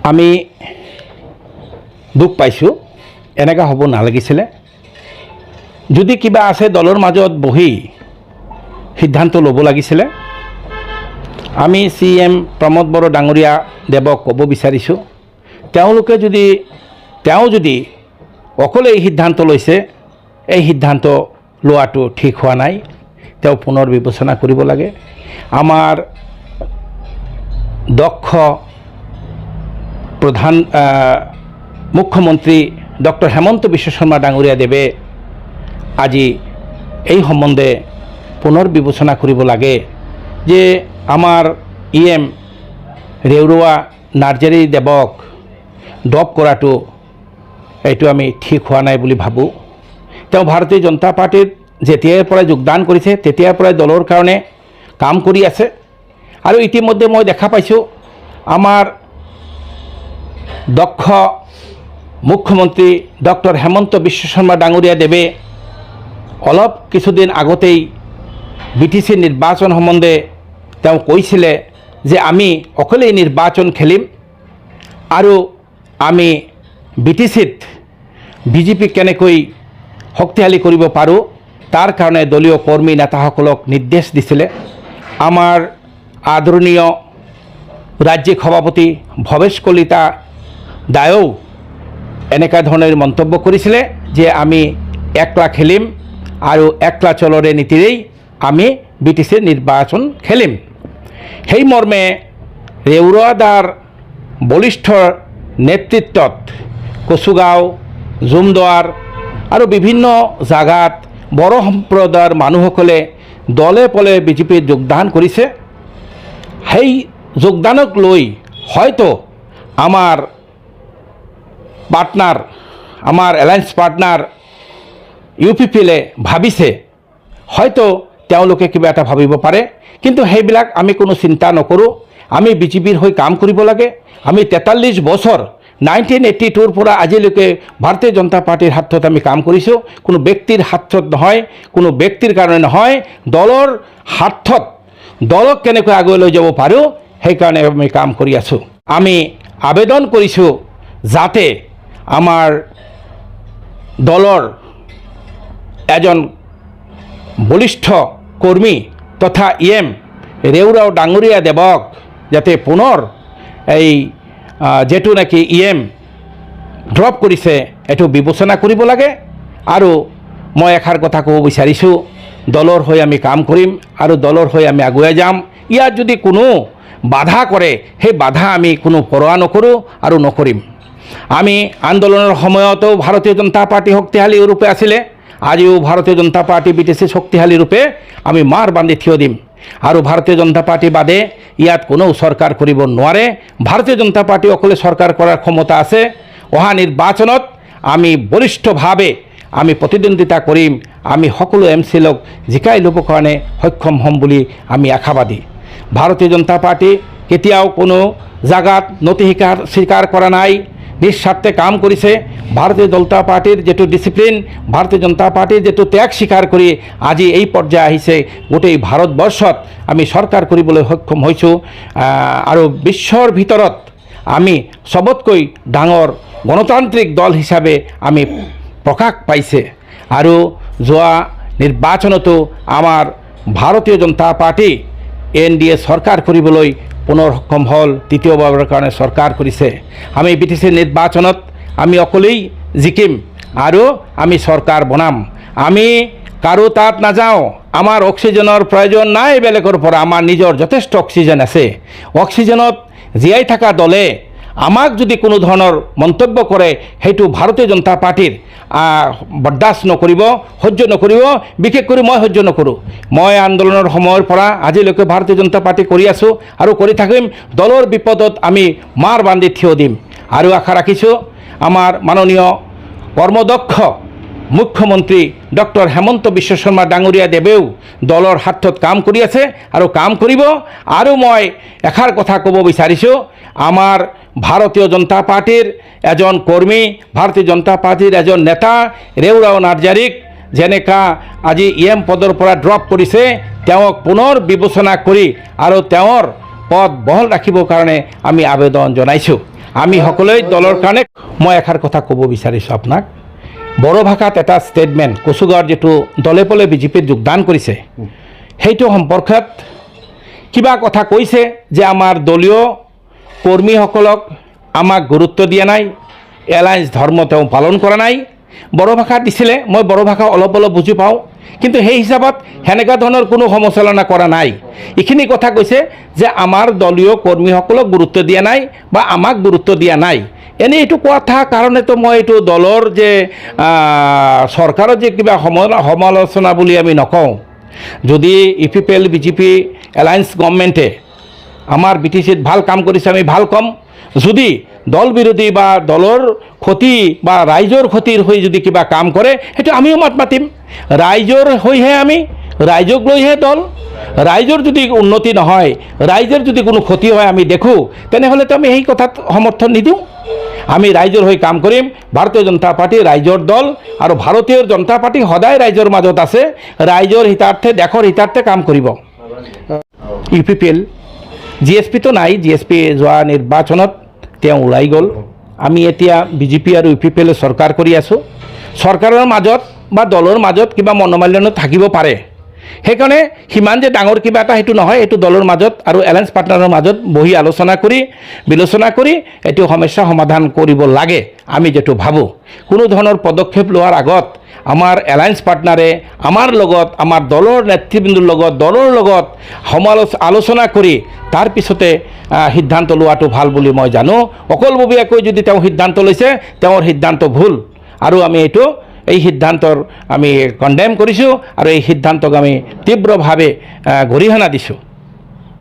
আমি দুখ পাইছোঁ, এনেকুৱা হ'ব নালাগিছিলে। যদি কিবা আছে দলৰ মাজত বহি সিদ্ধান্ত ল'ব লাগিছিলে। আমি CM প্ৰমোদ বড়ো ডাঙৰীয়া দেৱক ক'ব বিচাৰিছোঁ, তেওঁ যদি অকলে এই সিদ্ধান্ত লৈছে, এই সিদ্ধান্ত লোৱাটো ঠিক হোৱা নাই। তেওঁ পুনৰ বিবেচনা কৰিব লাগে। আমাৰ দক্ষ মুখ্যমন্ত্ৰী ডক্টৰ হেমন্ত বিশ্ব শৰ্মা ডাঙৰীয়া দেৱে আজি এই সম্বন্ধে পুনৰ বিবেচনা কৰিব লাগে যে আমাৰ EM ৰেউৰুৱা নাৰ্জাৰী দেৱক ড্ৰপ কৰাটো এইটো আমি ঠিক হোৱা নাই বুলি ভাবোঁ। তেওঁ ভাৰতীয় জনতা পাৰ্টিত যেতিয়াৰ পৰাই যোগদান কৰিছে তেতিয়াৰ পৰাই দলৰ কাৰণে কাম কৰি আছে। আৰু ইতিমধ্যে মই দেখা পাইছোঁ আমাৰ দক্ষ মুখ্যমন্ত্ৰী ডক্টৰ হেমন্ত বিশ্ব শৰ্মা ডাঙৰীয়া দেৱে অলপ কিছুদিন আগতেই BTC নিৰ্বাচন সম্বন্ধে তেওঁ কৈছিলে যে আমি অকলেই নিৰ্বাচন খেলিম আৰু আমি BTCত BJPক কেনেকৈ শক্তিশালী কৰিব পাৰোঁ তাৰ কাৰণে দলীয় কৰ্মী নেতাসকলক নিৰ্দেশ দিছিলে। আমাৰ আদৰণীয় ৰাজ্যিক সভাপতি ভৱেশ কলিতা দায়েও এনেকুৱা ধৰণৰ মন্তব্য কৰিছিলে যে আমি একলা খেলিম আৰু একলা চলৰে নীতিৰেই আমি BTCৰ নিৰ্বাচন খেলিম। সেই মৰ্মে ৰেউৰুৱাদাৰ বলিষ্ঠ নেতৃত্বত কচুগাঁও, জুমদুৱাৰ আৰু বিভিন্ন জাগাত বড়ো সম্প্ৰদায়ৰ মানুহসকলে দলে পলে BJPত যোগদান কৰিছে। সেই যোগদানক লৈ হয়তো আমাৰ এলায়েন্স পাৰ্টনাৰ UPPলে ভাবিছে, হয়তো তেওঁলোকে কিবা এটা ভাবিব পাৰে, কিন্তু সেইবিলাক আমি কোনো চিন্তা নকৰোঁ। আমি BJPৰ হৈ কাম কৰিব লাগে। আমি 43 বছৰ 1982ৰ পৰা আজিলৈকে ভাৰতীয় জনতা পাৰ্টিৰ হাতত আমি কাম কৰিছোঁ। কোনো ব্যক্তিৰ হাতত নহয়, কোনো ব্যক্তিৰ কাৰণে নহয়, দলৰ হাতত দলক কেনেকৈ আগুৱাই লৈ যাব পাৰোঁ সেইকাৰণে আমি কাম কৰি আছোঁ। আমি আবেদন কৰিছোঁ যাতে আমাৰ দলৰ এজন বলিষ্ঠ কৰ্মী তথা EM ৰেউৰুৱা ডাঙৰীয়া দেৱক যাতে পুনৰ এই যেটো নাকি EM ড্ৰপ কৰিছে এইটো বিবেচনা কৰিব লাগে। আৰু মই এষাৰ কথা ক'ব বিচাৰিছোঁ, দলৰ হৈ আমি কাম কৰিম আৰু দলৰ হৈ আমি আগুৱাই যাম। ইয়াত যদি কোনো বাধা কৰে সেই বাধা আমি কোনো পৰৱা নকৰোঁ আৰু নকৰিম। আমি আন্দোলনৰ সময়তো ভাৰতীয় জনতা পাৰ্টি শক্তিশালী ৰূপে আছিলে। আজিও ভাৰতীয় জনতা পাৰ্টি BTC শক্তিশালী ৰূপে আমি মাৰ বান্ধি থিয় দিম। আৰু ভাৰতীয় জনতা পাৰ্টি বাদে ইয়াত কোনো চৰকাৰ কৰিব নোৱাৰে। ভাৰতীয় জনতা পাৰ্টি অকলে চৰকাৰ কৰাৰ ক্ষমতা আছে। অহা নিৰ্বাচনত আমি বলিষ্ঠভাৱে আমি প্ৰতিদ্বন্দ্বিতা কৰিম। আমি সকলো MCLক জিকাই ল'বৰ কাৰণে সক্ষম হ'ম বুলি আমি আশাবাদী। ভাৰতীয় জনতা পাৰ্টি কেতিয়াও কোনো জাগাত নতি স্বীকাৰ কৰা নাই, নিঃস্বাৰ্থে কাম কৰিছে। ভাৰতীয় জনতা পাৰ্টিৰ যেটো ডিচিপ্লিন, ভাৰতীয় জনতা পাৰ্টিৰ যেটো ত্যাগ স্বীকাৰ কৰি আজি এই পৰ্যায় আহিছে, গোটেই ভাৰতবৰ্ষত আমি চৰকাৰ কৰিবলৈ সক্ষম হৈছোঁ। আৰু বিশ্বৰ ভিতৰত আমি সবতকৈ ডাঙৰ গণতান্ত্ৰিক দল হিচাপে আমি প্ৰকাশ পাইছে। আৰু যোৱা নিৰ্বাচনতো আমাৰ ভাৰতীয় জনতা পাৰ্টি NDA চৰকাৰ কৰিবলৈ পুনৰ সক্ষম হ'ল, তৃতীয়বাৰৰ কাৰণে চৰকাৰ কৰিছে। আমি BTC নিৰ্বাচনত আমি অকলেই জিকিম আৰু আমি চৰকাৰ বনাম। আমি কাৰো তাত নাযাওঁ। আমাৰ অক্সিজেনৰ প্ৰয়োজন নাই বেলেগৰ পৰা, আমাৰ নিজৰ যথেষ্ট অক্সিজেন আছে। অক্সিজেনত জীয়াই থকা দলে আমাক যদি কোনো ধৰণৰ মন্তব্য কৰে সেইটো ভাৰতীয় জনতা পাৰ্টিৰ বৰদাস্ত নকৰিব, সহ্য নকৰিব। বিশেষ কৰি মই সহ্য নকৰোঁ। মই আন্দোলনৰ সময়ৰ পৰা আজিলৈকে ভাৰতীয় জনতা পাৰ্টি কৰি আছোঁ আৰু কৰি থাকিম। দলৰ বিপদত আমি মাৰ বান্ধি থিয় দিম। আৰু আশা ৰাখিছোঁ আমাৰ মাননীয় কৰ্মদক্ষ মুখ্যমন্ত্ৰী ডক্টৰ হেমন্ত বিশ্ব শৰ্মা ডাঙৰীয়া দেৱেও দলৰ হাতত কাম কৰি আছে আৰু কাম কৰিব। আৰু মই এষাৰ কথা ক'ব বিচাৰিছোঁ, আমাৰ ভাৰতীয় জনতা পাৰ্টিৰ এজন কৰ্মী, ভাৰতীয় জনতা পাৰ্টিৰ এজন নেতা ৰেউৰুৱা নাৰ্জাৰীক যেনেকা আজি EM পদৰ পৰা ড্ৰপ কৰিছে, তেওঁক পুনৰ বিবেচনা কৰি আৰু তেওঁৰ পদ বহল ৰাখিবৰ কাৰণে আমি আবেদন জনাইছোঁ। আমি সকলোৱে দলৰ কাৰণে মই এষাৰ কথা ক'ব বিচাৰিছোঁ আপোনাক। বড়ো ভাষাত এটা ষ্টেটমেণ্ট কচুগাঁৱৰ যিটো দলে পলে বিজেপিত যোগদান কৰিছে সেইটো সম্পৰ্কত কিবা কথা কৈছে যে আমাৰ দলীয় কৰ্মীসকলক আমাক গুৰুত্ব দিয়া নাই, এলায়েন্স ধৰ্ম তেওঁ পালন কৰা নাই। বড়ো ভাষাত দিছিলে, মই বড়ো ভাষা অলপ অলপ বুজি পাওঁ, কিন্তু সেই হিচাপত সেনেকুৱা ধৰণৰ কোনো সমালোচনা কৰা নাই। এইখিনি কথা কৈছে যে আমাৰ দলীয় কৰ্মীসকলক গুৰুত্ব দিয়া নাই বা আমাক গুৰুত্ব দিয়া নাই। এনেই এইটো কথা কাৰণেতো মই এইটো দলৰ যে চৰকাৰৰ যে কিবা সমালোচনা বুলি আমি নকওঁ। যদি UPPL বিজেপি এলায়েন্স গভৰ্ণমেণ্টে আমাৰ BTCত ভাল কাম কৰিছে আমি ভাল ক'ম। যদি দল বিৰোধী বা দলৰ ক্ষতি বা ৰাইজৰ ক্ষতিৰ হৈ যদি কিবা কাম কৰে সেইটো আমিও মাত মাতিম। ৰাইজৰ হৈহে আমি, ৰাইজক লৈহে দল। ৰাইজৰ যদি উন্নতি নহয়, ৰাইজৰ যদি কোনো ক্ষতি হয় আমি দেখোঁ, তেনেহ'লেতো আমি সেই কথাত সমৰ্থন নিদিওঁ। আমি ৰাইজৰ হৈ কাম কৰিম। ভাৰতীয় জনতা পাৰ্টি ৰাইজৰ দল আৰু ভাৰতীয় জনতা পাৰ্টি সদায় ৰাইজৰ মাজত আছে, ৰাইজৰ হিতাৰ্থে দেশৰ হিতাৰ্থে কাম কৰিব। UPPL GSPটো নাই, GSP যোৱা নিৰ্বাচনত তেওঁ ওলাই গ'ল। আমি এতিয়া বিজেপি আৰু UPPL চৰকাৰ কৰি আছোঁ। চৰকাৰৰ মাজত বা দলৰ মাজত কিবা মনোমালিন্য থাকিব পাৰে, সেইকাৰণে সিমান যে ডাঙৰ কিবা এটা সেইটো নহয়। এইটো দলৰ মাজত আৰু এলায়েন্স পাৰ্টনাৰৰ মাজত বহি আলোচনা কৰি বিলোচনা কৰি এইটো সমস্যা সমাধান কৰিব লাগে আমি যেটো ভাবোঁ। কোনো ধৰণৰ পদক্ষেপ লোৱাৰ আগত আমাৰ এলায়েন্স পাৰ্টনাৰে আমাৰ লগত, আমাৰ দলৰ নেতৃবৃন্দৰ লগত, দলৰ লগত আলোচনা কৰি তাৰ পিছতে সিদ্ধান্ত লোৱাটো ভাল বুলি মই জানোঁ। অকলববীয়াকৈ যদি তেওঁ সিদ্ধান্ত লৈছে, তেওঁৰ সিদ্ধান্ত ভুল আৰু আমি এই সিদ্ধান্তৰ আমি কণ্ডেম কৰিছোঁ আৰু এই সিদ্ধান্তক আমি তীব্ৰভাৱে গৰিহণা দিছোঁ।